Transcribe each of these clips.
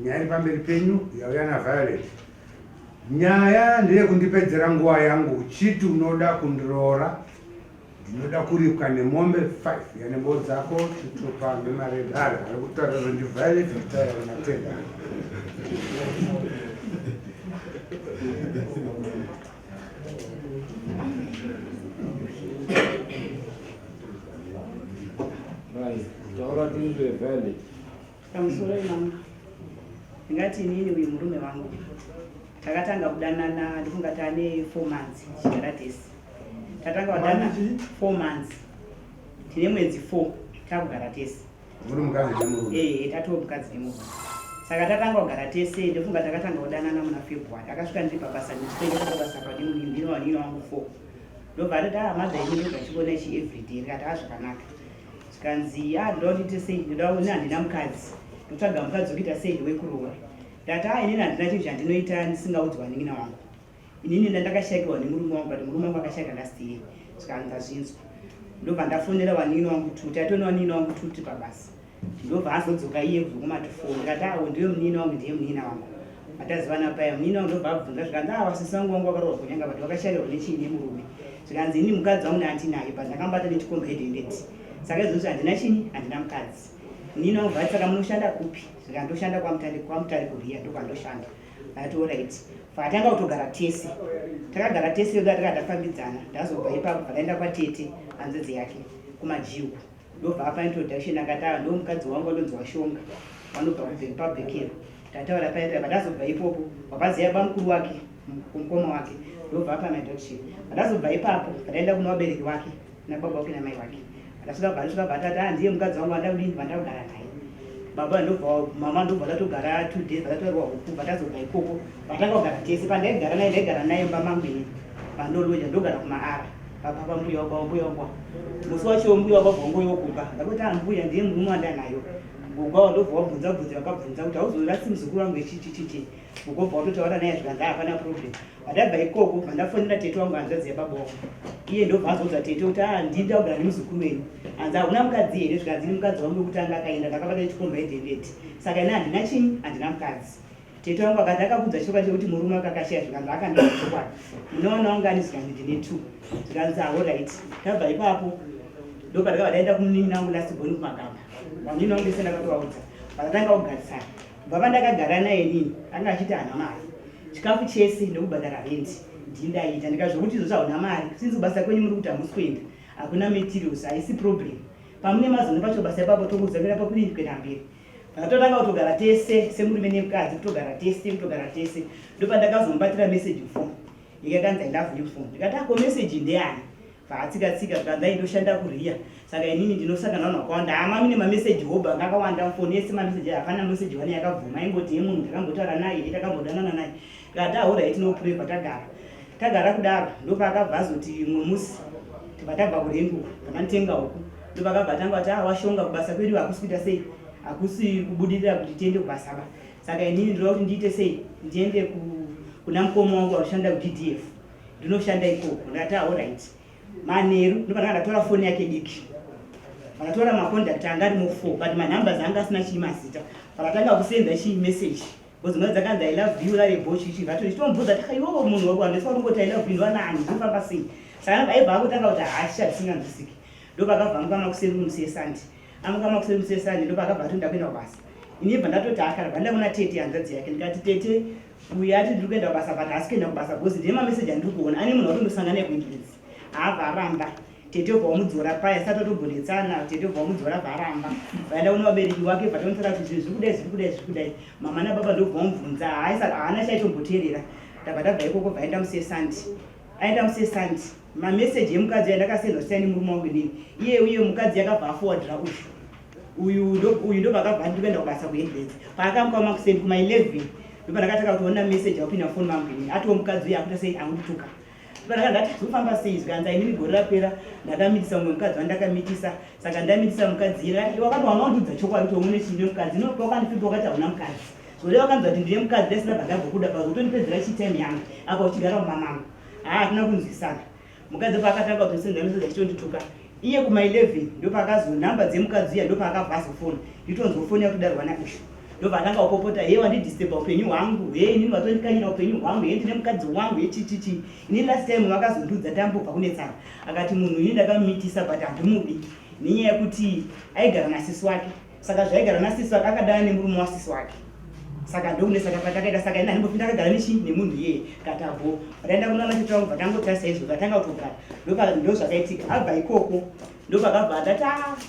nyari pamberi penyu yauyana Violet. Nyaya ndeye kundipedzera nguva yangu chiti unoda kundiroora ndinoda kuripwa nemombe 5 yane mbo dzako titopa nemaredhari ari kutaura kuti Violet kutaura matenda. Taura tizwe Violet. Kamusoro mama. Ngati nini uyu murume wangu. Takatanga kudanana ndifunga tane 4 months chikaratesi. Tatanga kudana 4 months. Tine mwedzi 4 takugara tese. Muri mukazi nemurume. Tatova mukadzi nemurume. Saka tatanga kugara tese ndifunga takatanga kudanana muna February. Akasvika ndiri pabasa nditenge pabasa padini ndino wanino wangu 4. Ndobva ndida madza ine ndoga chibona ichi everyday ngati zvakanaka. Kanzi ndoti sei ndoda kuona handina mukadzi. Ndotsvaga mukadzi wekuita sei wekuroora. Ndati inini handina chinhu chandinoita ndisingaudzwa nin'ina wangu. Inini ndakashayikirwa nemurume wangu kuti murume wangu akashayika last year. Saka ndazvinzwa. Ndobva ndafonera wanini wangu tuti atona wanini wangu tuti pabasa. Ndobva azodzoka iye kumatifoni. Ndati ndiye munini wangu ndiye munina wangu. Atazivana paya munini wangu ndobva abvunza zvikanzi wasisi wangu wakaroorwa kunyanga kuti wakashayikirwa nechii nemurume. Zvikanzi ini mukadzi wangu ndandinaye pandakambata nechikombe hedhendeti. Saka izvozvo handina chinyi handina mukadzi. Nini wangu bva saka munoshanda kupi? Ndikandoshanda kwamutari kuriya ndokwandoshanda. Ndati alright. Fakatanga kutogara tese. Takagara tese yoda takatafambidzana. Ndazobva ipapo ndaenda kwatete hanzedzi yake kumajiu. Ndobva apa introduction akati ndo mukadzi wangu anonzi Washonga. Vanobva kubvekero. Tataura paita ndazobva ipopo. Wapaziya bamukuru wake, kumukoma wake. Ndobva apa introduction. Ndazobva ipapo ndaenda kuna wabereki wake nababa wake namai wake. Ndasvika batata ndiye mukadzi wangu vandakugara naye. Baba ndobva mama ndobva tatogara 2 days vatatorwa huku vatazobva ikoko vatanga kugara tese ndaigara naye mbamangweni pandoloja ndogara kumaara papa mbuya wangu musi wacho mbuya wangu bvongo yokuka ndakuti mbuya ndiye murume wandanayo gogwa ndobva wabvunza wakabvunza kuti hauzorasi muzukuru wangu echichichichi gogobva watotaura naye zvikanzi hapana problem. Vandabva ikoko vandafonera tete wangu hanzadzi yababa wangu iye ndobva azodza tete kuti ndida kugara nemuzukuru wenyu hanzi hakuna mukadzi here zvikanzi mukadzi wangu wekutanga akaenda ndakabata nechikombe hedhendeti saka ine handina chinyi handina mukadzi. Tete wangu akati akabvunza chokwadi chekuti murume wake akashaya zvikanzi akandiva chokwadi munoona wangu ani zvikanzi ndine 2 zvikanzi alright. Tabva ipapo ndobva ndakadaenda kumunini wangu lasibhoni kumagamba wanini wangu ndese ndakatovaudza vatatanga kugarisana bva pandakagara naye nini anga achiti hana mari chikafu chese nekubhadhara renti ndindaita ndikazvokuti izvo zvauna mari sinzi basa kwenyu muri kuti hamusi kuenda hakuna materials haisi problem pamune mazono pacho basa ipapo tokudzokera pakudini kuenda mberi vakatotanga kutogara tese semurume nemukadzi kutogara tese ndopandakazomubatira message phone ikakanzi I love you phone ndikati ako message ndeyani vaatsika kanza indoshanda kuriya saka inini ndinosangana nakawanda hama mine mamessage hoba akawanda mfoni yese mamessage hapana message wani yakabvuma ingoti yemunhu ndakambotaura naye takambodanana naye ngati alright no preva tagara kudaro ndopakabva azoti mumwe musi tabva kurengo tamanitenga huku ndopakabva tanga kuti Washonga kubasa kwedu hakusi kuita sei hakusi kubudirira kuti tiende kubasa ba saka inini ndinoda kuti ndiite sei ndiende kuna mukoma wangu anoshanda kuDDF ndinoshanda ikoko ndati alright manheru ndopandanga ndatora foni yake diki vakatora makontakti anga arimo 4 but manambers anga asina chii mazita vakatanga kusenda chii message bozimwe dzakanzi I love you lare bochi ichi vato chitomubvunza takaiwo munhu wakuhandiswa kungoti I love you vanani ndofamba sei saka aibva akutanga kuti hasha tisinganzwisiki ndopakabva mukama kuseri mumusesandi amukama kuseri mumusesandi ndopakabva atonda kuenda kubasa inibva ndatoti akarabva ndamuna tete hanzadzi yake ndikati tete uyu ati ndiri kuenda kubasa but hasi kuenda kubasa bhozi ndiye mameseji andiri kuona ane munhu watondosangana kuingiridzi abva aramba tete ubva wamudzora paya sati atobhodetsana tete ubva wamudzora bva aramba vaenda kuna vabereki wake vatomutsara kuti zviri kudai mama nababa ndobva wamubvunza haana chaitomboteerera tabva tabva ikoko vaenda musesandi aenda musesandi mameseji emukadzi yandakasendwa siyani murume wangu inini uye mukadzi yakabva afowadhira uyu ndobva akabva ndikuenda kubasa kuhendredzi paakamuka makusendi kuma 11 ndobva ndakataka kutoona meseji akupinda foni mangu inini atiwo mukadzi uyu akuita sei angudituka ndati zofamba sei zvikanzi inini gore rapera ndakamitisa mumwe mukadzi wandakamitisa saka ndamitisa mukadzi wakati wamaundudza chokwadi kuti umune chine mukadzi wakandifika wakati hauna mukadzi zore wakanzwa kuti ndine mukadzi ndasina bhadhabhokuda pazotondipedzera chitime yangu apa uchigara mumamangu hatina kunzwisana mukadzi paakatanga kutosenda meseji achitondituka iye kuma 11 ndopakazo namba dzemukadzi uya ndopaakabva azofona nditonzofoni yakudarwa naisho ndobva atanga kupopota ye wandidisturba upenyu hwangu he inini watondikanyira upenyu hwangu he ndine mukadzi wangu hechichichi inini last time vakazondudza tambobva kunetsana akati munhu ini ndakamumitisa but handimudi nenyaya yekuti aigara nasisi wake saka zvaigara nasisi wake akadana nemurume wasisi wake saka ndokunesaka patakaita saka ina ndimbopinda akagara nemunhu iye katabo pataenda kunoona chitwangu patangotarisa izvo patanga kutogara ndo zvakaitika abva ikoko ndopakabva atati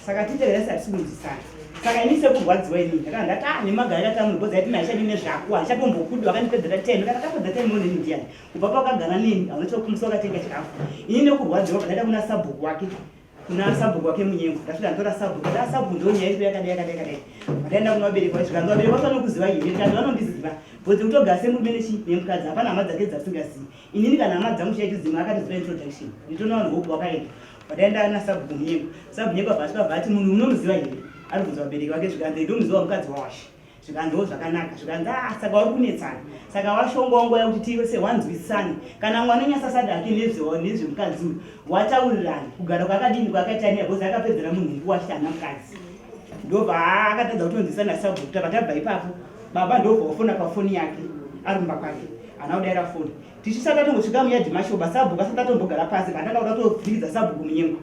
saka titeveresa tisingunzisana saka ini sekurwadziwa ini ndakandati nemagara katamunhu bhoza yati naishadi nezvako handichatombokudwa akandipedzera 10 kana tapedza 10 moneni ndiyani kubva pakagara neni haunachokumusa ukatenga chikafu ini nekurwadziwa pandaida kuna sabhuku wake munyengo ndasvika ndora sabhuku ndonyaya iri yakadai pataenda kuna vabereki vasvika vabereki vacho vanokuziva ini ndikati vanondiziva bhozi kutogara semurume nemukadzi hapana hama dzake dzasingazivi inini kana hama dzangu chaichidzimwa akatiziva introduction nditona vanhu voku wakaenda pataenda nasabhuku munyengo vasvika vati munhu unomuziva here ari kubvunza vabereki vake zvikanzi ndomuziva mukadzi wawashi zvikanziwo zvakanaka zvikanzi saka vari kunetsana saka washongaongo yakuti tive wanzwisisane kana mwana unyasasada ake nezvemukadzi uyu wataurirani kugara kwakadini kwakaitania bhozi akapedzera munhu nguva shana mukadzi ndobva akatadza kutonzwisana sabhuku patabva ipapo baba ndobva wafona pafoni yake ari mumba kwake ana kudaira foni tichisaka tongosvika muyadhimashoba sabhuku asati atombogara pasi patanga kuda topfirigidza sabhuku munyengo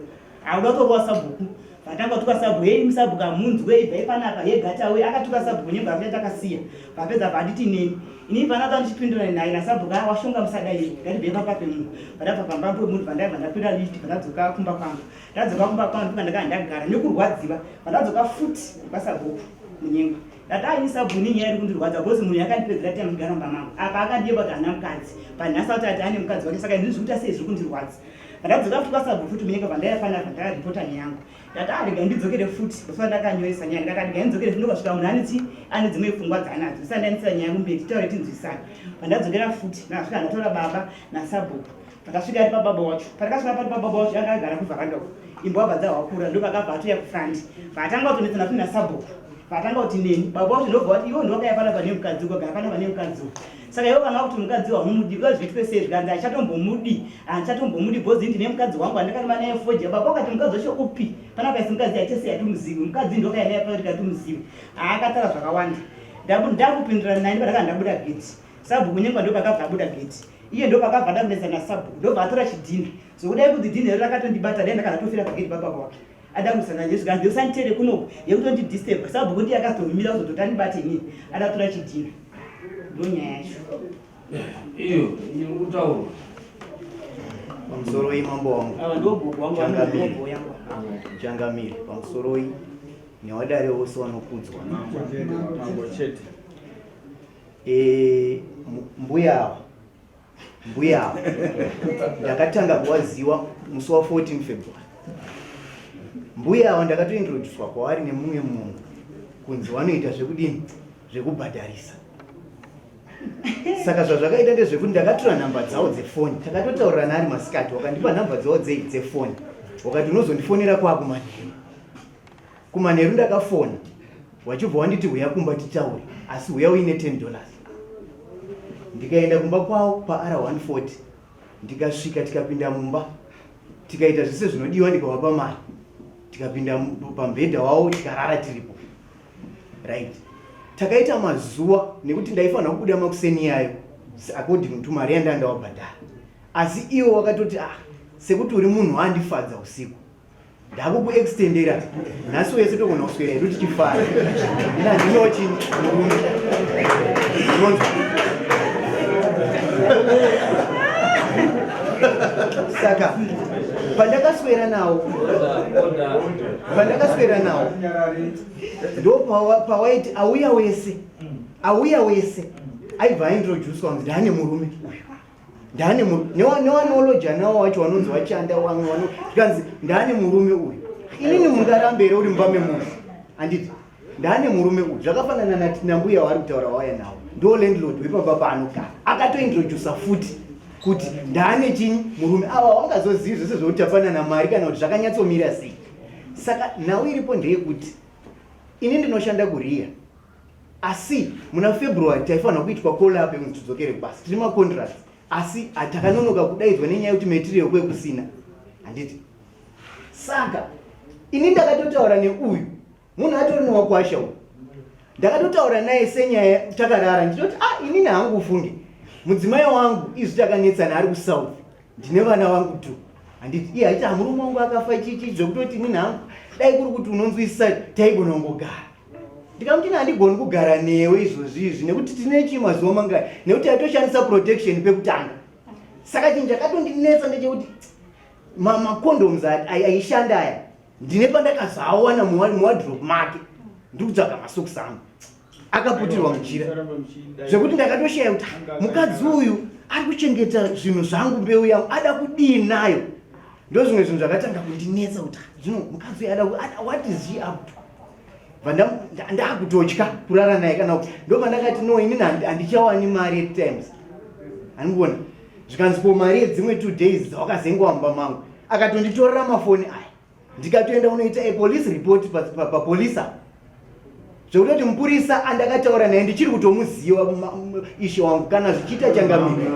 akuda kutorova sabhuku patanga tuka sabhuku hei musabhuku amunzwe ibva ipanapa yegatawe akatuka sabhuku munyengo afuta takasiya papedza panditi neni inini panaka ndichipindura naye nasabhuku washonga musadai ndatibve papa pemunhu pandabva pamba pemunhu pandaibva ndapinda lift pandadzoka kumba kwangu ndikandakanga ndagara nekurwadziwa pandadzoka futi pasabhuku munyengo ndati ini sabhuku ninyaya iri kundirwadza bhozi munhu yakandipedzera time mugara mumba mangu apa akandiye kuti hana mukadzi panhasi kuti ati ane mukadzi wake saka ndizvikuita sei zviri kundirwadza pandadzoka futi pasabhuku futi munyengo pandaifanira pandaripota neyangu ndati rega ndidzokere futi before ndakanyoresa nyaya ndikati rega ndidzokere futi ndokasvika munhu aniti ane dzimwe pfungwa dzaanadzo isandanisira nyaya yangu mberi titaure tinzwisana pandadzokera futi ndakasvika ndatora baba nasabhuku pandasvika ari pababa wacho pandakasvika pari pababa wacho anga agara kuvhakanda uko imbo wabva dzahwakura ndopakabva atoya kufrandi paatanga kutonetsana futi nasabhuku paatanga kuti neni baba wacho ndobva wati iwo ndokaya panapa nemukadzi ukagara panapa nemukadzi uko saka iwo kana kuti mukadzi wamumudi because zvitwe sei zvikanzi hachatombombomudi bhozi ndine mukadzi wangu andakanima naye foja baba wakati mukadzi wacho upi panapa isi mukadzi yachese yatimuzivi mukadzi ndokaya naye pakuti katimuzivi akatara zvakawanda ndakupindura naye pandakanga ndabuda geti sabhuku nyengo ndopakabva abuda geti iye ndopakabva ndakunesa nasabhuku ndobva atora chidhina zokudai kuti dhina iro rakatondibata dai ndakanatofira pageti pababa wake adakusana nezvikanzi usanditere kunoku yekutondidisturba sabhuku ndiye akazomimira kuzototandibate nini adatora chidhina ndonyaya yacho iyo kutaura pamusoro imambo wangu changamiri pamusoro newadare wose wanokudzwa mbuya ndakatanga kuwaziwa musi wa 14 February mbuya ndakatointroducwa kwaari nemumwe munhu kunzi wanoita zvekudini zvekubhadharisa saka zvazvakaita ndezvekuti ndakatora nhamba dzawo dzefoni takatotaurirana ari masikati wakandipa nhamba dzawo dzefoni wakati unozondifonera kumanheru ndakafona wachibva wanditi uya kumba titaure asi uya uine $10 ndikaenda kumba kwawo paR140 ndikasvika tikapinda mumba tikaita zvese zvinodiwa ndikavapa mari tikapinda pambhedha wavo tikarara tiripo right takaita mazuva nekuti ndaifanira kubuda makuseni yayo according to mari yandandawabhadhara asi iwo wakatoti sekuti uri munhu andifadza usiku ndakukuextendera nhasi wese togona kuswera hedu tichifara ina ndinochini murume saka pandakaswera nawo ndo pawaiti auya wese aibva aintroducwa kunzi ndane murume uyu newanoloja nawo wacho wanonzi wachanda wamwe tikanzi ndane murume uyu inini mungarambere uri mumba memunhu handiti ndane murume uyu zvakafanana nambuya wari kutaura waya nawo ndo landlord wepamba paanogara akatointrodusa futi kuti ndane chinyi murume ava wangazozivi zvese zvoutafanana mari kana kuti zvakanyatsomira sei saka nhau iripo ndeyekuti ini ndinoshanda kuriya asi muna February taifanira kuitwa call up kuti tidzokere kubasa tiri macontracts asi atakanonoka kudaidzwa nenyaya yekuti material kwekusina handiti saka ini ndakatotaura neuyu munhu atori newakwasha uyu ndakatotaura naye senyaya takarara nditoti inini hangu ufunge mudzimai wangu izvi takanetsana ari kusouth ndine vana vangu tu handiti iye haiti murume wangu akafa chichi zvekutoti inini hangu dai kuri kuti unonzwisisa taigona kungogara ndikamuti handigoni kugara newe izvozvizvi nekuti tine chimazuva mangai nekuti atoshandisa protection pekutanga saka chinhu chakatondinetsa ndechekuti macondoms aishanda aya ndine pandakazoawana muwadrop make ndiri kutsvaga masokisi angu akaputirwa mujira zvekuti ndakatoshaya kuti mukadzi uyu ari kuchengeta zvinhu zvangu mbeu yangu ada kudii nayo ndo zvimwe zvinhu zvakatanga kundinetsa kuti zvino mukadzi uyu ada what is he up to ndakutotya kurara naye kana ndo pandakati no inini handichawani mari at times andikuona zvikanzi ko mari yedzimwe 2 days dzawakazengowa mumba mangu akatonditorera mafoni aya ndikatoenda unoita police report papolisa zvekutoti mupurisa andakataura naye ndichiri kutomuziva ishe wangu kana zvichiita changamire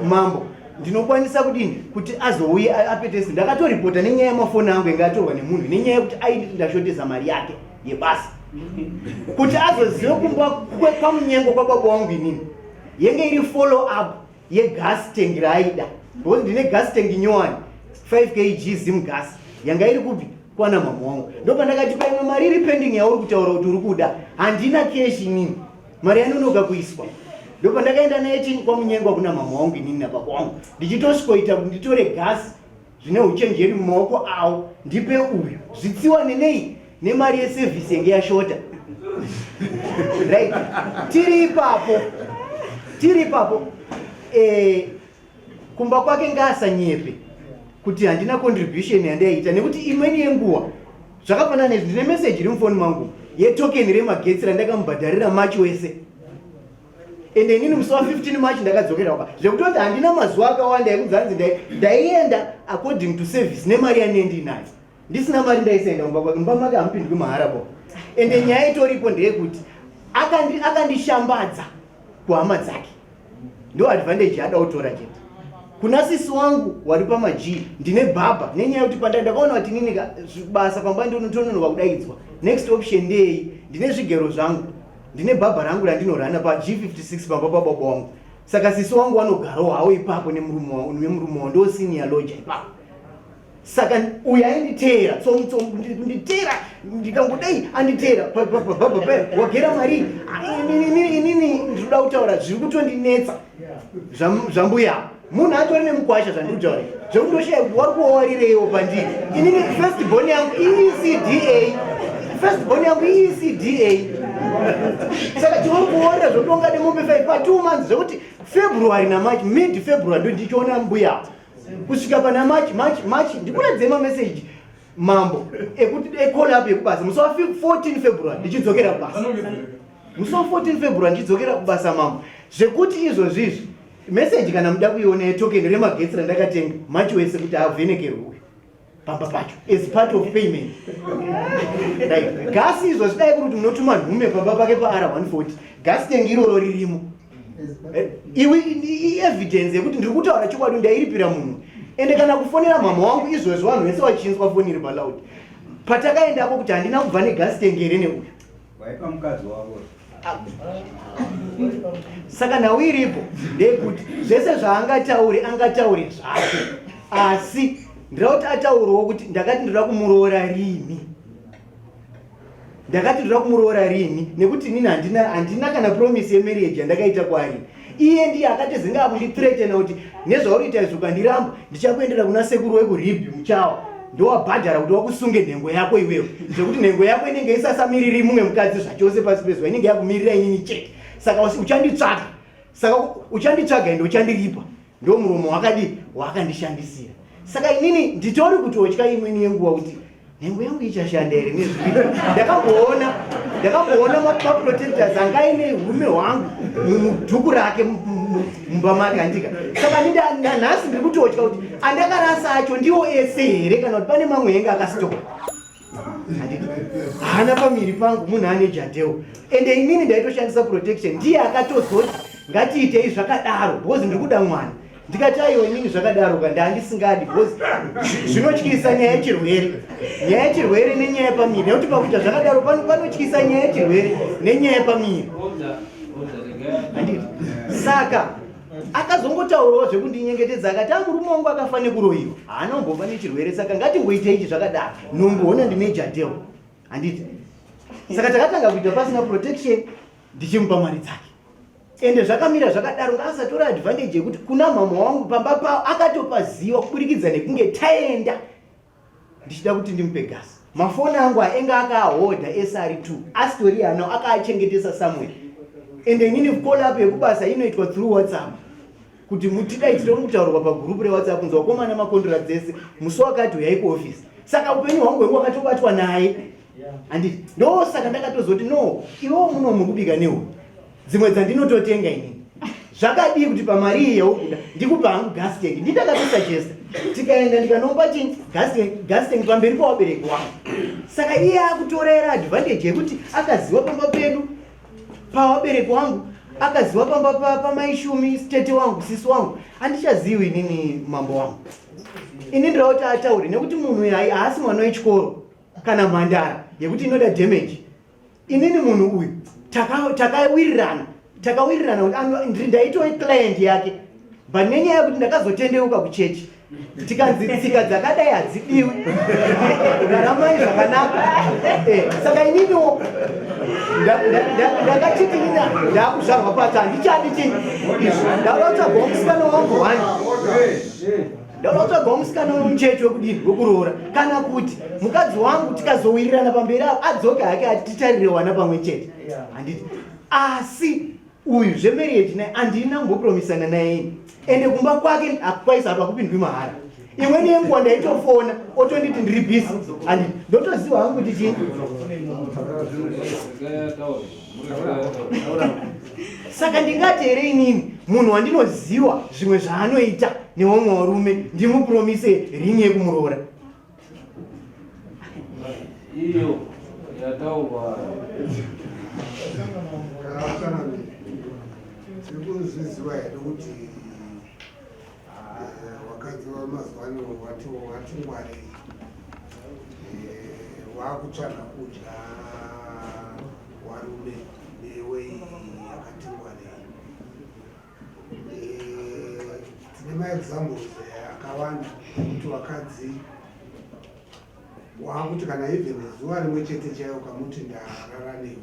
mambo ndinokwanisa kudini kuti azouya apetesi ndakatoripota nenyaya yemafoni angu inge atorwa nemunhu nenyaya yekuti ndashotesa mari yake yebasa kuti azozive kumba pamunyengo kwababa wangu inini yenge iri follow up yegas tank raida because ndine gas tank nyowani 5 kg zimgas yanga iri kupi kwana mama wangu ndopandakati paimwe mari iri pending yauri kutaura kuti uri kuda handina keshi inini mari yanonoka kuiswa ndopandakaenda naye chini kwamunyengwa kuna mama wangu inini nababa wangu ndichitosvikoita kuti nditore gasi zvine uchenjeri mumaoko awo ndipe uyu zvitsiwane nei nemari yesevhisi yenge yashota right tiri ipapo kumba kwake ngasanyepe kuti handina contribution yandaita nekuti imweni yenguva zvakafanana nezvi ndine message iri mufoni mangu yetoken remagetsi randakamubhadharira March wese ende inini musi wa15 March ndakadzokera kwa zvekutoti handina mazuva akawanda ekudzanzi ndaienda according to service nemari yanendinayo ndisina mari ndaisaenda kumba kwake mumba make hamupindwi maharapo ende nyaya itoripo ndeyekuti akandishambadza kuhama dzake ndo advantage yada kutora chete kuna sisi wangu wari pamaji ndine baba nenyaya yekuti pandakaona kuti nini basa pamba ndinotononoka kudaidzwa next option ndei ndine zvigero zvangu ndine baba rangu randinorana pa G56 pamba pababa wangu saka sisi wangu wanogarawo hawo ipapo nemurume wangu ndo senior lodge ipapo saka uyu ainditeera nditera ndikangodai anditeera wagera mari inini ndinoda kutaura zviri kutondinetsa zvambuya munhu atori nemukwasha zvandiri kutaura zvekutoshaya kuti wari kuwarireiwo pandiri inini first born yangu ECDA saka tiwari kuwarira zvotongade mombe 5 pa 2 months zvekuti February na March mid February ndo ndichiona mbuya kusvika pana March ndikuradzei mamessage mambo ekuti call up yekubasa musi wa 14 February ndichidzokera kubasa musi wa 14 February ndichidzokera kubasa mambo zvekuti izvozvizvi message kana muda kuiona yetoken remagetsi randakatenga March wese kuti avhenekerwe pamba pacho as part of payment right gasi izvo zvidai kuti munotuma nhume pamba pake pa-R140 gasi tengi iroro ririmo iwe evidence yekuti ndiri kutaura chokwadi ndairipira munhu ende kana kufonera mama wangu izvozvo vanhu vese vachinzwa foni iri paloud patakaendako kuti handina kubva negasi tengere neuyu waipa mukadzi wavo saka nhau iripo ndeyekuti zvese zvaangataure angataure zvake asi ndira kuti ataurawo kuti ndakati ndira kumuroora rini nekuti nini handina kana promise yemarriage yandakaita kwaari iye ndiye akati zinga kundithreatena kuti nezvauriita izvo ukandiramba ndichakuendera kuna sekuru wekuribhi muchawa ndowabhadhara kuti wakusunge nhengo yako iwewe zvekuti nhengo yako inenge isasamiriri mumwe mukadzi zvachose pasi pezuva inenge yakumirira inini chete saka uchanditsvaga ende uchandiripa ndo muromo wakandishandisira saka inini nditori kutotya imweni yenguva kuti nhengo yangu ichashanda here nezviri ndakamboona maprotectors anga aine urume hwangu mudhuku rake mumba make andika saka nanhasi ndiri kutotya kuti andakarasa acho ndiwo ese here kana kuti pane mamwe enge akasitoka hana pamiri pangu munhu ane jadeo ende inini ndaitoshandisa protection ndiye akatozoti ngatiitei zvakadaro because ndiri kuda mwana ndikati aiwa inini zvakadaro ndandisingadi because zvinotyisa nyaya yechirwere nenyaya yepamiri nekuti pakuita zvakadaro panotyisa nyaya yechirwere nenyaya yepamiri. Handiti saka akazongotaurawo zvekundinyengetedza akati murume wangu akafanira kuroyiwa haanombova nechirwere saka ngatingoita ichi zvakadaro nomboona ndine devil. Handiti saka takatanga kuita pasina protection ndichimupa mari dzake ende zvakamira zvakadaro ngaasatora advantage yekuti kuna mama wangu pamba pavo akatopaziva kuburikidza nekunge taenda ndichida kuti ndimupe gasi. Mafoni angu ainge akahodha SR2 astori anawo akaachengetesa somewhere ende inini call up yekubasa inoitwa through WhatsApp kuti mutidaitire mutaurwa pagroup reWhatsApp kunzi wakomana makontrakt dzese musi wakati uyai kuofisi. Saka upenyu hwangu hwengu wakatobatwa naye. Handiti ndosaka ndakatozoti no iwo muno mukubika newo dzimwe dzandinototenga inini zvakadii kuti pamari iyi yaukuda ndikupa hangu gas tank nditakatosachesta tikaenda ndikanomba chinyi gas tank pamberi pawabereki wangu. Saka iye akutorera advantage yekuti akaziva pamba pedu pawabereki wangu akaziva pamba pamaishumi tete wangu sisi wangu handichazivi inini mambo wangu. Ini ndirauti atauri nekuti munhu uyu haasi mwana wechikoro kana mhandara yekuti inoda damage. Inini munhu uyu takawirirana kuti ndaitwa client yake but nenyaya yekuti ndakazotendeuka kuchechi tikanzi tsika dzakadai hadzidiwi raramai zvakanaka. Saka ininiwo ndakachiti ndakuzvarwa pati handichadi chinhu izvi ndautsvagwa musikana wangu wani ndautsvagwa musikana wemuchechi wekudini wekuroora kana kuti mukadzi wangu tikazowirirana pamberi avo adzoka hake atitarire wana pamwe chete. Handiti asi uyu zvemarriage naye handina mbopromisana naye ende kumba kwake akwaisa apa kupindwi mahara. Imweni yenguva ndaitofona otonditi ndiri busy and ndotoziva hangu kuti chii. Saka ndingati here inini munhu wandinoziva zvimwe zvaanoita nevamwe varume ndimupromise ringi yekumuroora. Iyo yataurwa tirikuzviziva here kuti wakadzi vamazuva ano wati ngwarei waakutsvaga kudya warume newei yakati ngwarei. Tine maexamples akawanda kuti wakadzi waakuti kana even zuva rimwe chete chaiyo kamuti ndarara newe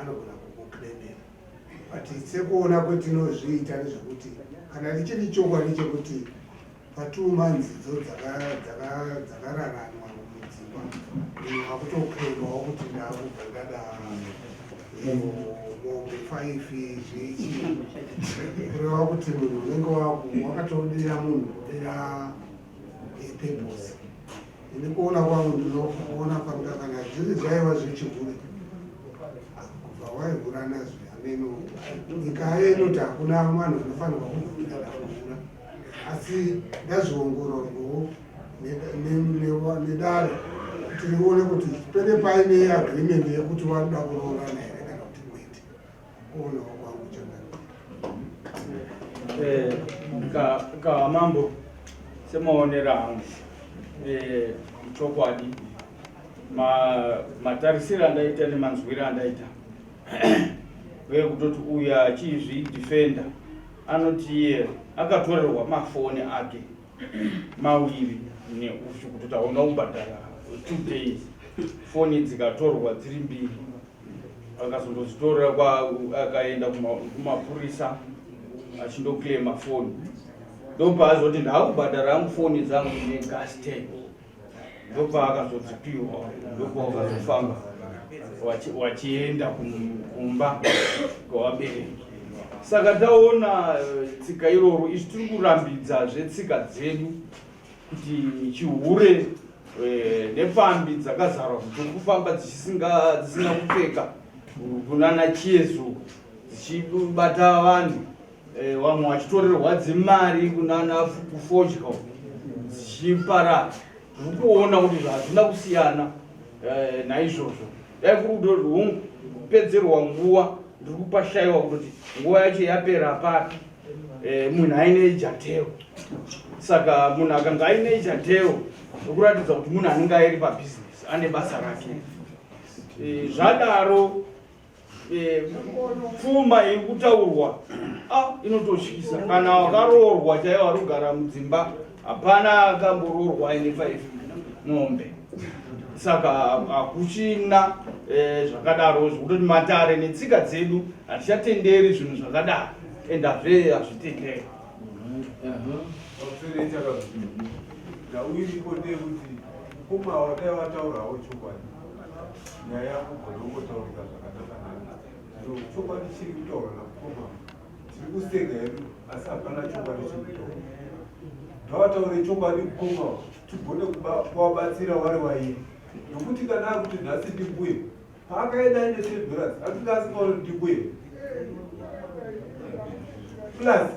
anogona kukukremera. But sekuona kwetinozviita nezvekuti kana richiri chokwadi chekuti pa2 months dzo dzakararanwa mudzimba munhu akutokremawo kuti ndakubhadada mombe 5 zvechi kureva kuti munhu unenge wakatodira munhu kudira purpose. Ini kuona kwangu ndinoona panga kana zviri zvaiva zvichikure kubva waigura nazvo ameno nyika inoti hakuna vanhu vanofanirwa kuzvira asi ndazviongororwawo nedare kuti rione kuti pene paine agreement yekuti vanoda kuroorana here kana kuti kwete. Kuonawo kwangu chakana kamambo semaonera hangu chokwadi matarisiro andaita nemanzwiro andaita vekutoti uyu achizvidifenda anoti iye akatorerwa mafoni ake maviri neushu kuti taona kubhadhara 2 days foni dzikatorwa dziri 2 akazondozitorera akaenda kumapurisa achindoclaima foni ndopa azoti ndakubhadhara hangu foni dzangu negas tank ndopa akazodzipiwa ndopa wakazofamba wachienda kumba kwawabereki. Saka taona tsika iroro izvi tiri kurambidzazve tsika dzedu kuti chihure nepambi dzakazarwa kuti kufamba dzisina kupfeka kunana chiezo dzichibata vanhu vamwe vachitorerwa dzimari kunana kufodya dzichiparara. Tiri kuona kuti hazvina kusiyana naizvozvo. Dai kuri kupedzerwa nguva ndiri kupashaiwa kuti nguva yacho yapera papi munhu aine ijateo. Saka munhu akanga aine ijateo zvokuratidza kuti munhu anenge airi pabhizinesi ane basa rake. Zvadaro pfuma iri kutaurwa inototyisa. Kana wakaroorwa chaiwo ari kugara mudzimba hapana akamboroorwa aine 5 mombe. Saka hakuchina zvakadaro zvekutoti matare netsika dzedu hatichatenderi zvinhu zvakadaro ende hazvitenderi. Ndauyiripo ndeyekuti pfuma wadai wataurawo chokwadi. Nyaya yakugonokotaurika zvakadanana. Chokwadi chiri kutaura napfuma. Tiri kusenga hedu asi hapana chokwadi chiri kutaura. Ndawataure chokwadi pfuma tigone kuvabatsira vari vairi. Nokuti kana akuti nhasi ndimbuye paakaenda ine Silvester atinge asingaoni ndimbuye. Plus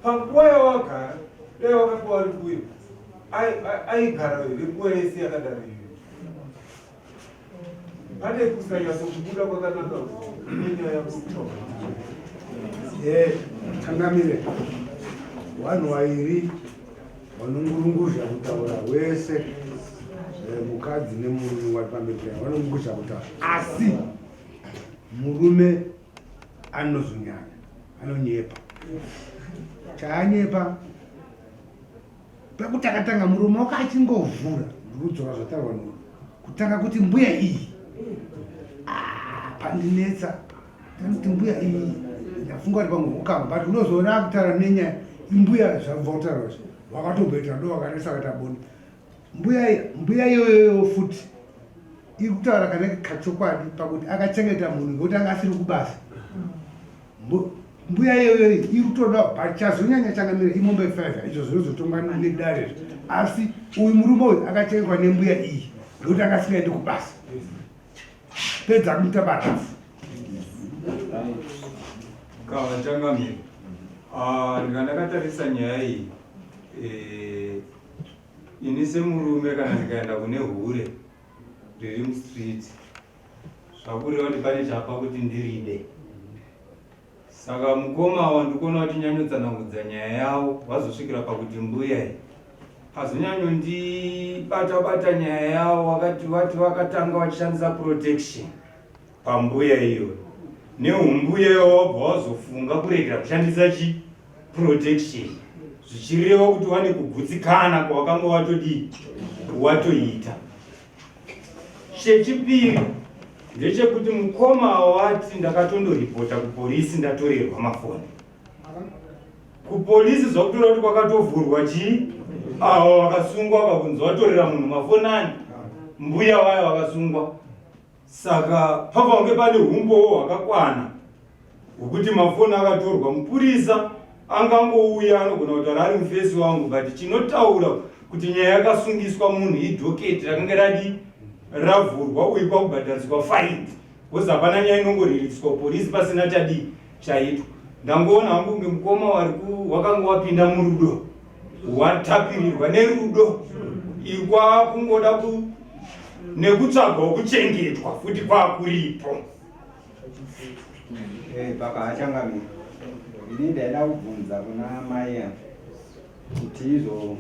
panguva yawagara dai wakati wari mbuye aigara here nguva yese yakadaro iyo. Pane kusanyatso kubuda kwakanaka nenyaya yakutaura. Tangamire vanhu vairi vanongurunguzha kutaura wese mukadzi nemurume vari pamberi vanongurunguzha kutaura, asi murume anozonyanya, anonyepa. Chaanyepa pekuti akatanga murume wake achingovhura ndikudzora zvataurwa no kutanga kuti mbuya iyi pandinetsa kuti mbuya iyi ndafunga kuti pamwe ukamba but unozoona akutaura nenyaya imbuya zvabva kutaura wakatobheta ndo wakanesa akaita boni mbuya iyoyo futi iri kutaura kana kachokwadi pakuti akachengeta munhu ngekuti anga asiri kubasa. Mbuya iyoyo iri kutoda pachazonyanya changamira imombe 5 izvo zvinozotonga nedare, asi uyu murume uyu akachengetwa nembuya iyi ngekuti akasingaendi kubasa pedza kumuita barafu. Kana changamira ndikandakatarisa nyaya iyi ini semurume kana ndikaenda kune hure riri mustreet zvakureva kuti pane chapa kuti ndiride. Saka mukoma wandikuona kuti nyanyotsanangudza nyaya yavo wazosvikira pakuti mbuya azonyanyondibata nyaya yavo wati vakatanga vachishandisa protection pambuya iyo neumbuya iwo wabva wazofunga kuregera kushandisa protection zvichireva kuti wane kugutsikana kwawakanga watoita. Chechipiri ndechekuti mukoma wati ndakatondoripota kupolisi ndatorerwa mafoni. Kupolisi zvakutora kuti kwakatovhurwa avo vakasungwa vakabvunzwa vatorera munhu mafoni ani mbuya wayo vakasungwa. Saka papange pane umbowo hwakakwana hwekuti mafoni akatorwa. Mupurisa angangouya anogona kutaura ari mufesi wangu but chinotaura kuti nyaya yakasungiswa munhu idhoketi rakanga ravhurwa uye kwakubhadhariswa faini kozi hapana nyaya inongoriritiswa polisi pasina chaitwa. Ndangoona hangu kunge mukoma wakanga wapinda murudo watapirirwa nerudo ikwa kungoda nekutsvagwa kuchengetwa futi kwakuripo. Baba achangamira ini ndaida kubvunza kuna mai kuti izo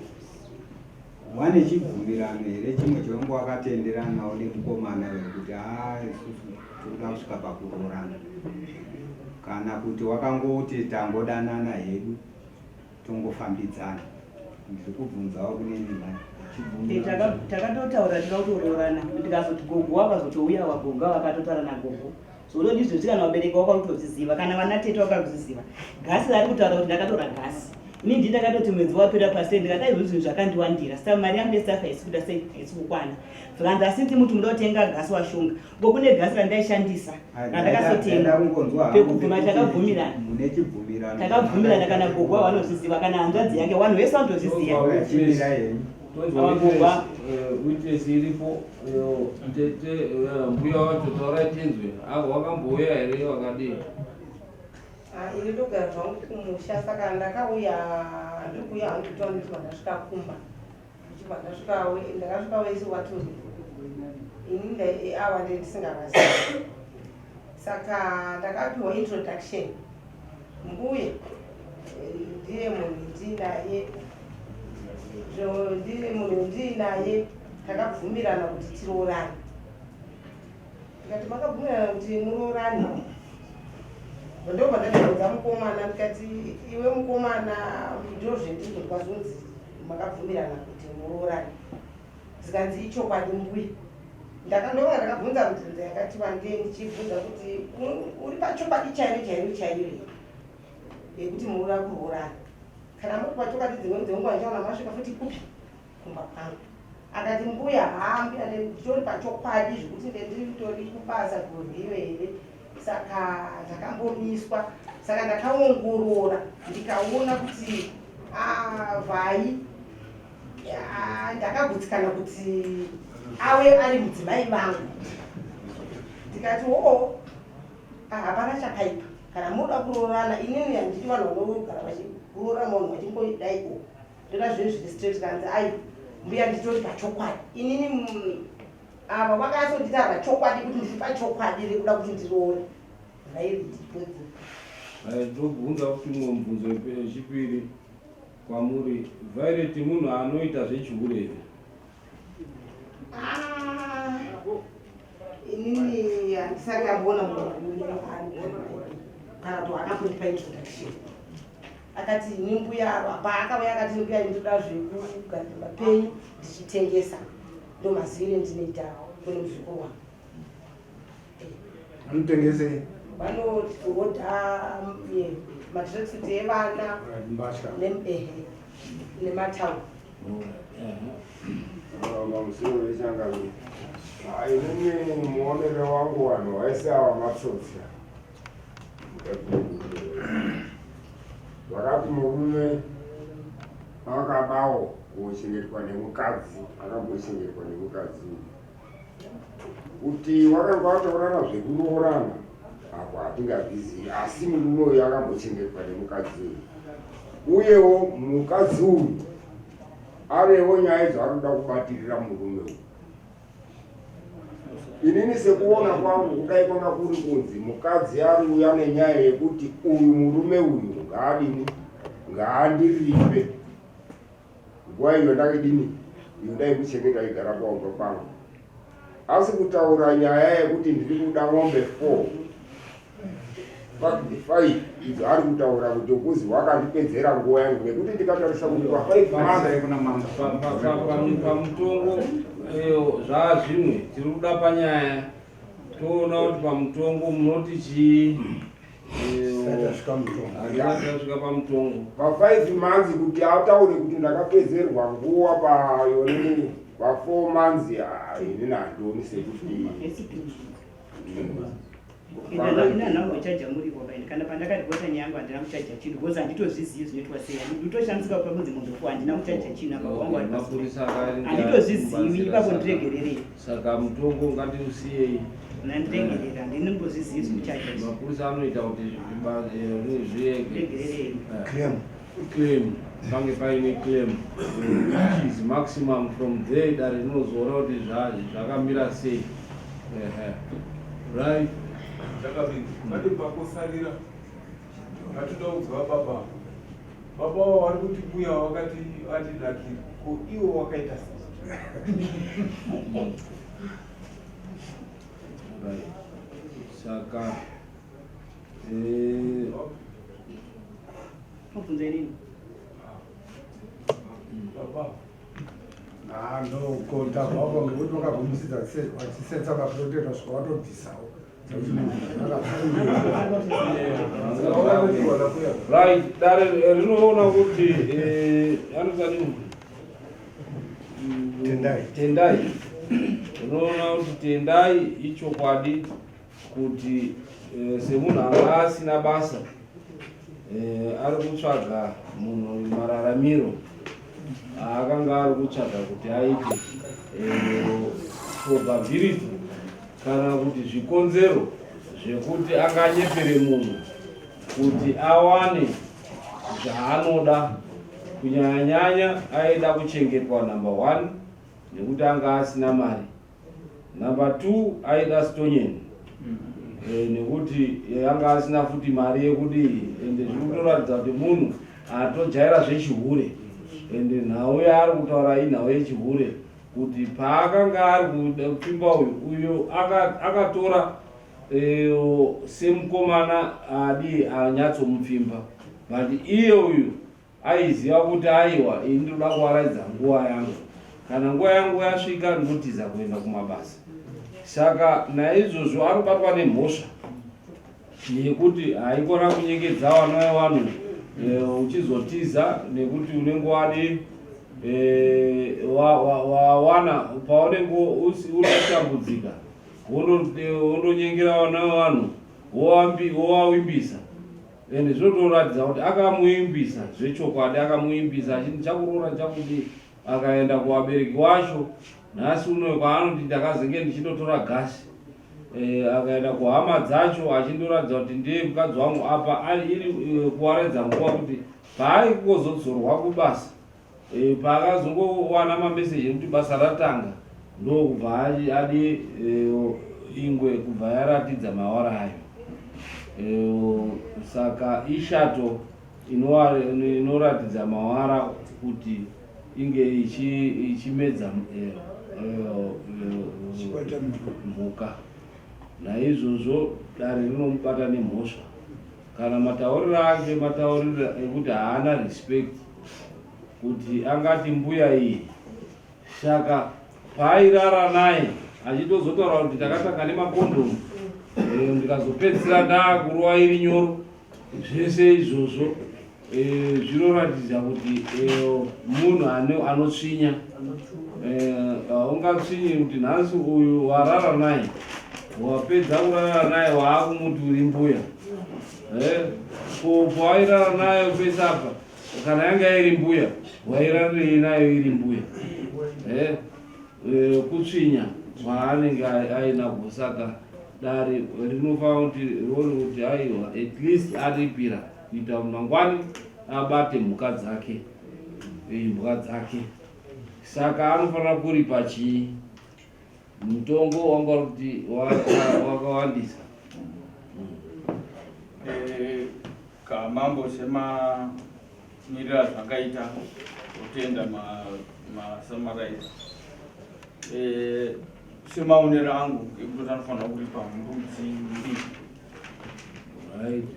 wane chibvumirano here chimwe chongo wakatenderana nemukomana wekuti toda kusvika pakuroorana kana kuti wakangoti tangodanana hedu tongofambidzana. Ndikubvunzawo kune mai. Takatotaura tinokuroorana tikazoti gogo wakazotouya wagogo wakatotaura nagogo zvodo ndizvo kana wabereka wakautoziziva kana vana tete wakazviziva. Gasi ari kutaura kuti ndakatora gasi ini ndini ndakatoti mwedzi wapera pasi ndikadai zvinhu zvakandiwandira saka mari yangu yesafa haisi kuda sei haisi kukwana zvakanzi asinzi muti muda kutenga gasi washonga ngo kune gasi randaishandisa randakasotenga pekubvuma takabvumirana takabvumirana kana gogo wanozviziva kana hanzvadzi yake vanhu vese vanotozviziva tonzwa witness iripo tete mbuya wacho taura tinzwe wakambouya here wakadii? Ini ndogara zvangu kumusha saka ndakauya ndikuya hangu kuti nditi ndasvika kumba ndakasvika wese waturi ini awa ndisingavazivi saka ndakapiwa introduction mbuya ndiye munhu ndinaye ndine munhu ndinaye takabvumirana kuti tiroorane. Tikati makabvumirana kuti muroorane, ndobva ndandibvunza mukomana ndikati iwe mukomana ndozvendinzwa kwazvonzi makabvumirana kuti muroorane. Zikanzi ichokwadi mbuya. Ndakandova ndakabvunza mubvunzo yakati wandei ndichibvunza kuti uri pachokwadi chairo yekuti muroora kuroorana. Kana muri pachokwadi dzimweni dzenguva ndichaona masvika futi kupi kumba kwangu. Akati mbuya hambi nditori pachokwadi zvekuti ndendiritori kubasa kurwiyo here. Saka ndakambomiswa, saka ndakaongorora ndikaona kuti vai ndakagutsikana kuti ave ari mudzimai vangu. Ndikati hapana chakaipa, kana muda kuroorana inini handidi vanhu vanogara vachikuroora munhu vachimboidaiwo ndoda zvinhu zviri straight. Kanzi ai mbuya nditori pachokwadi inini apa vakasodita pachokwadi kuti ndiri pachokwadi rekuda kuti ndiroore vairipodzi. Ndobvunza kuti mumwe mubvunzo wechipiri kwamuri, Violet munhu anoita zvechiureri? Inini handisati ndamboona munhu kana kuti akambotipa introduction. Akati ini mbuya paakauya akati mbuya ndinoda zvekugadzira mapenyu ndichitengesa, ndo mazivire ndinoita kune muzvikuru wangu. Anotengesei? Vanorodha matirekisuti evana nematauni. Mamusiro wechangamiri. Inini muonero wangu vanhu vaisi ava matsotsi. Vakati murume akabawo kuchengetwa nemukadzi, akambochengetwa nemukadzi. Kuti vakanga vataurana zvekuroorana, apo hatingazvizivi, asi murume uyu akambochengetwa nemukadzi uyu. Uyewo mukadzi uyu avewo nyaya dzaanoda kubatirira murume uyu. Inini sekuona kwangu kudai kwanga kuri kunzi mukadzi ari uya nenyaya yekuti uyu murume uyu ngaadini, ngaandiripe. Nguva iyo ndakadini, iyo ndaikuchengeta igara kwaunga kwangu. Asi kutaura nyaya yekuti ndiri kuda mombe 5 idzo ari kutaura kuti ukuzi wakandipedzera nguva yangu nekuti ndikatarisa kuti pamutongo zvazvimwe tiri kuda panyaya toona kuti pamutongo munoti chii tasvika pamutongo pa5 months kuti ataure kuti ndakapedzerwa nguva payonini pa4 months inini handoni sekuti inanhango ichaja muri kobaini kana pandakati bota nyangu handina kuchaja chinhu because handitozvizivi zvinoitwa sei. Nditoshandisika pamunzi munhu ku handina kuchaja chinhu handitozvizivi ipapo ndiregererei. Saka mutongo ngatiusiyei. Nandiregerera ndinongozvizivi zvikuchaja. Mapurisa anoita kuti zviregererei. Claim pange paine claim which is maximum from there dare rinozoona kuti zvakamira sei. Right. Vati pakosarira vatidaudzwa baba wavo vari kuti buya wakati atidakiri ko iwo wakaita sei. Saka mubvunzo inini baba ndokota baba ngekuti wakabvumisidza vachisetsa maproteta svika watobvisawo. Right, dare rinoona kuti anotani tendai unoona kuti tendai ichokwadi kuti semunhu anga asina basa ari kutsvaga munhu mararamiro akanga ari kutsvaga kuti aite probability kana kuti zvikonzero zvekuti anganyepere munhu kuti awane zvaanoda, kunyanya aida kuchengetwa number 1 nekuti anga asina mari, number 2 aida stonyeni nekuti anga asina futi mari yekudii, ende zviri kutoratidza kuti munhu atojaira zvechihure ende nhau yaari kutaura inhau yechihure kuti paakanga ari kupfimba uyo akatora semukomana adi anyatsomupfimba but iye uyu aiziva kuti aiwa ini ndoda kuwaraidza nguva yangu kana nguva yangu yasvika ndotiza kuenda kumabasa saka naizvozvo anobatwa nemhosva nekuti haikona kunyengedza vana vevanhu uchizotiza nekuti unenge wadi wawana paunenge urashambudzika wondonyengera vana vevanhu wowawimbisa ende zvinotoratidza kuti akamuimbisa zvechokwadi akamuimbisa achinzi chakuroora chakudi akaenda kuvabereki wacho nhasi uno kwaanoti ndakazenge ndichinotora gasi akaenda kuhama dzacho achindoratidza kuti ndiye mukadzi wangu apa iri kuwaredza nguva kuti paai kuzodzorwa kubasa paakazongowana mameseji ekuti basa ratanga ndokubva adi ingwe kubva yaratidza mawara ayo saka ishato inoratidza mawara kuti inge ichimedza mhuka naizvozvo dare rinomubata nemhosva kana matauriro ake matauriro ekuti haana respect kuti angati mbuya iyi saka paairara naye achitozotaura kuti takatanga nemakondomu ndikazopedzisira ndaakuruwa iri nyoro zvese izvozvo zvinoratidza kuti munhu anotsvinya ungatsvinyi kuti nhasi uyu warara naye wapedza kurara naye waakumuti uri mbuya powairara nayo pesapa kana yanga iri mbuya wairarei nayo iri mbuya kutsvinya kwaanenge ainako saka dare rinofanira kuti rione kuti aiwa at least aripira kuita mangwani abate mhuka dzake saka anofanira kuripa chii mutongo wanga kuti wakawandisa kamambo semamirira zvakaita kutenda masamaraiza semaonero angu ekuti anofanira kuripa mbudzi mbiri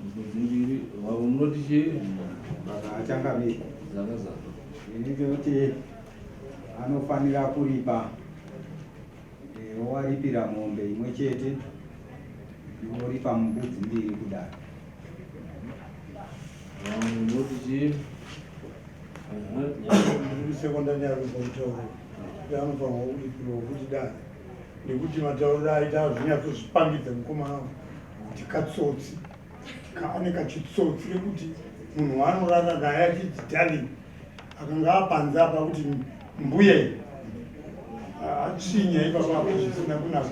mbudzi mbiri munoti chii achangamiri inikuti anofanira kuripa waripira mombe imwe chete woripa mbudzi mbiri kudaro munoti chii sekondari arikutaura anofanira kuripirwa kuti dare nekuti matauriro aita zvinyatsozvipangidza mukomana kuti katsotsi kaane kachitsotsi rekuti munhu waanorara naye achiti darling akanga apanza apa kuti mbuya iyi atsvinya ipapapo zvisina kunaka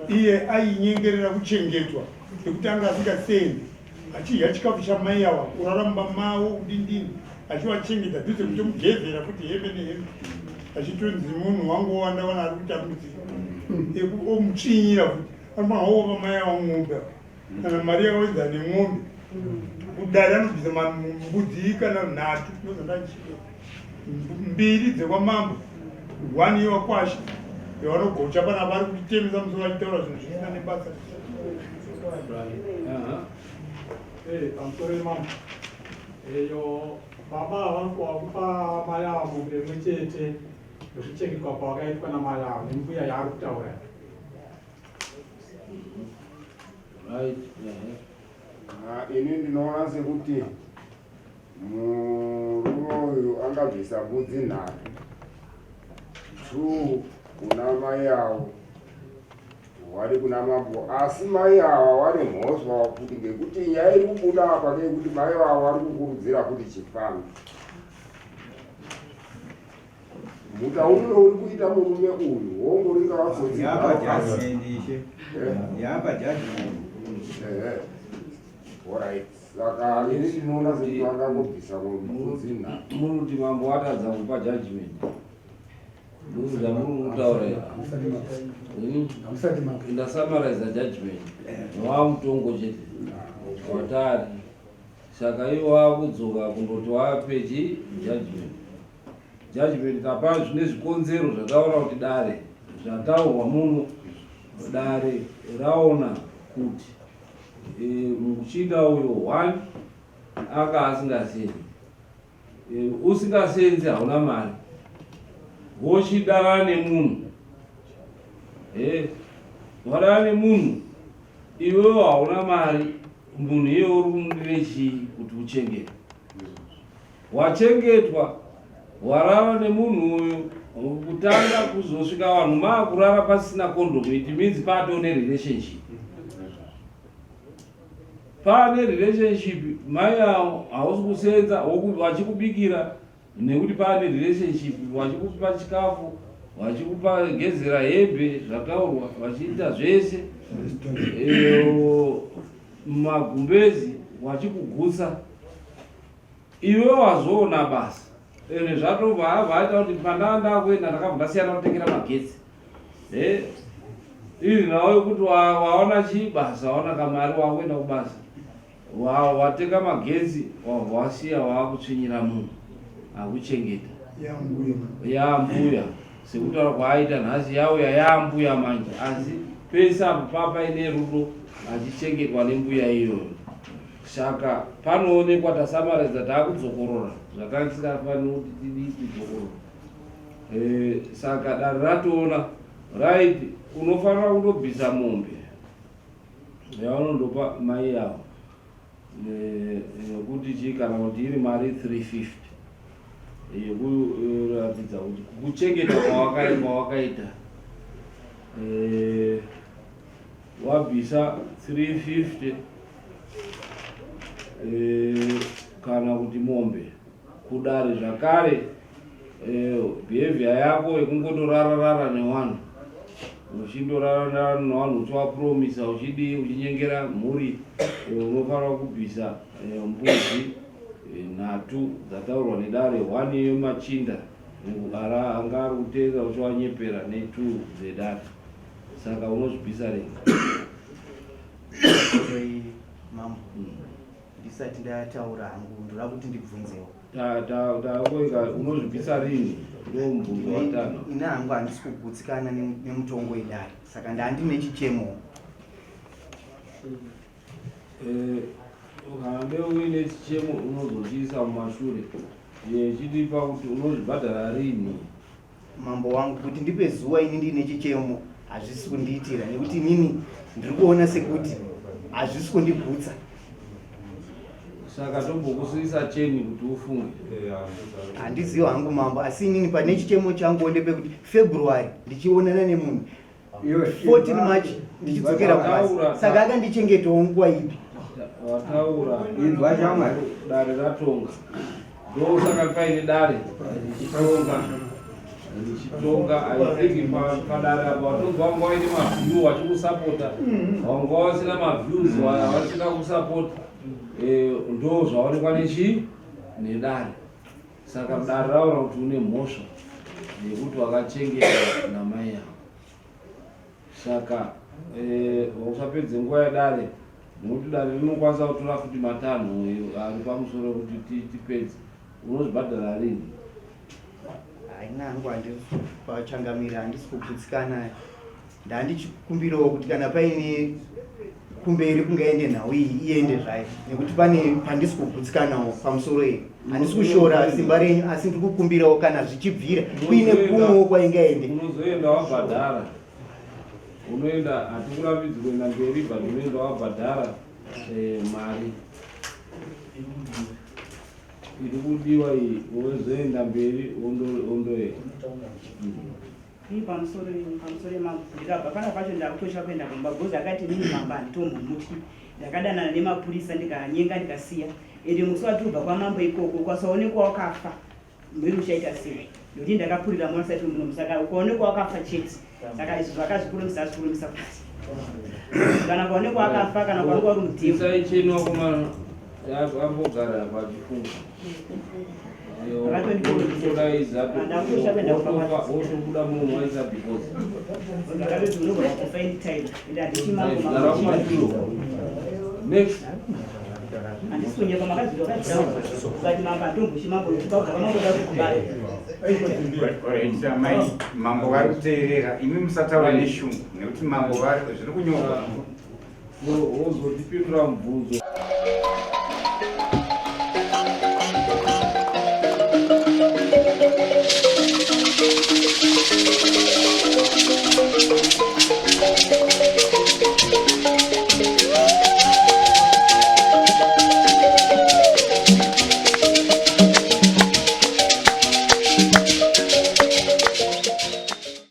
iye ainyengerera kuchengetwa nekuti anga asingasendi achidya chikafu chamai ava kuraramba mavo kudindini achivachengeta dhuze kutomugezera kuti hembe nehembe achitonzi munhu wangu wandawana ari kutambudzika omutsvinyira kuti anofanira mai ava ng'ombe kana mari yakawedza nemwombe kudare anobvisa mbudzi kana nhatu nozandachido mbiri dzekwamambo 1 yewakwasha yavanogocha panapa ari kutemesa musoro achitaura zvinhu zvisina nebasa pamusoro yemambo eyo baba vanokuwa kupa mai ava mombe imwe chete nozvichengetwa kwavakaitwa namai ava nembuya yaari kutaura ini ndinoona sekuti murume uyu angabvisa mbudzi 3 2 kuna mai avo wari kuna mambo asi mai ava wane mhosva kuti ngekuti nyaya iri kubuda apa ndeyekuti mai vavo vari kukurudzira kuti chifambe mutauriro uri kuita murume uyu wongoringa alright saka ini ndinoona sekuti vangangobvisa mbudzi 3 munoti mambo watadza kupa judgment muda mutaura ndasamaraiza judgment wamutongo chete watari Saka iwo wakudzoka kundoti wape judgment apa zvine zvikonzero zvataura kuti dare zvataurwa muno dare raona kuti muchida uyo 1 aka asingasenzi usingasenzi hauna mari wochidana nemunhu wadana nemunhu iwewo hauna mari munhu iye uri kumudire chii kuti uchengetwe wachengetwa warara nemunhu uyu kutanga kuzosvika vanhu maakurara pasina kondomu it means patone relationship pane relationship mai hausi kusenza wachikubikira nekuti pane relationship wachikupa chikafu wachikupa gezera hembe zvakaurwa wachiita zvese magumbezi wachikugutsa iwe wazoona basa ene zvatobva havaita kuti pandanda kuenda ndakabva ndasiyana kutengera magetsi iri nawe kuti waona chii basa waona kamari wakuenda kubasa watenga magetsi wabva wasiya waakutsvinyira munhu akuchengeta yambuya sekutaura kwaaita nhasi yauya yambuya manje asi pese apo papa ine rudo achichengetwa nembuya iyoyo. Saka panoonekwa tasamaredza taakudzokorora zvakanga tisingafaniri kuti tidzokorora. Saka dare ratoona right unofanira kundobvisa mombe yaunondopa mai yavo kuti chii kana kuti iri mari 350 yekuratidza kuti kuchengeta kwawakaita wabvisa 350 kana kuti mombe kudare zvakare behavior yako yekungotorara nevanhu uchindorara nevanhu uchivapromisa uchidi uchinyengera mhuri unofanira kubvisa mbuzi 3 dzataurwa nedare 1 yemachinda anga ari kuteedza uchiwanyepera ne2 dzedare. Saka unozvibvisa renga mambo ndisati ndataura hangu ndoda kuti ndibvunzewo takoika unozvibvisa rini ndo mubvunzo watano. ina hangu handisi kugutsikana nemutongo wedare saka ndandine chichemo ukange uine chichemo unozochiisa mumashure chidipa kuti unozvibhadhara rini mambo wangu kuti ndipe zuva ini ndine chichemo hazvisi kundiitira nekuti inini ndiri kuona sekuti hazvisi kundigutsa. Saka tombokusiisa cheni kuti ufunge. Handiziva hangu mambo asi inini pane chichemo changu ndepe kuti February ndichionana nemunhu 14 March ndichidzokera kubasa saka akandichengetawo nguva ipi wataura inzwa chamwa dare ratonga ndo saka paine dare ndichitonga aithingi padare apa watonzwa wanga waine maview wachikusapota wanga wasina maviews wasina kusapota ndo zvaonekwa nechi nedare. Saka dare raura kuti une mhosva yekuti wakachengeta namai yavo. Saka usapedze nguva yedare nokuti dare rinokwanisa kutora futi 5 ari pamusoro kuti tipedze. Unozvibhadhara rini? haina hangu handipachangamira handisi kugutsikana ndandichikumbirawo kuti kana paine kumberi kungaende nhau iyi iende zvayo nekuti pane pandisi kugutsikanawo pamusoro iyi handisi kushora simba renyu asi ndiri kukumbirawo kana zvichibvira kuine kumwewo kwaingaende. Unozoenda wabhadhara unoenda hatikurambidzi kuenda mberi but unoenda wabhadhara mari iri kudiwa iyi unozoenda mberi ondoenda pamusoro mambo ndikabva pana pacho ndakutosha kuenda kumba bhozi akati nini mamba handitombomuti ndakadanana nemapurisa ndikanyenga ndikasiya ende musi watobva kwamambo ikoko kwasaonekwa wakafa mberi uchaita sei ndokuti ndakapurira mwanasati munomu saka ukaonekwa wakafa chete saka izvi zvakazvikurumisa azvikurumisa pasi kana kaonekwa wakafa kana kaonekwa uri mutemo isaichenokomana ambogara pachifunga wotobuda munhu waisa deposit next handisi kunyeka makazidokati mambo atombushi mambo mamboda kukubaya mai mambo vari kuteerera imi musataura neshungu nekuti mambo vari zviri kunyorwa wozotipindura mubvunzo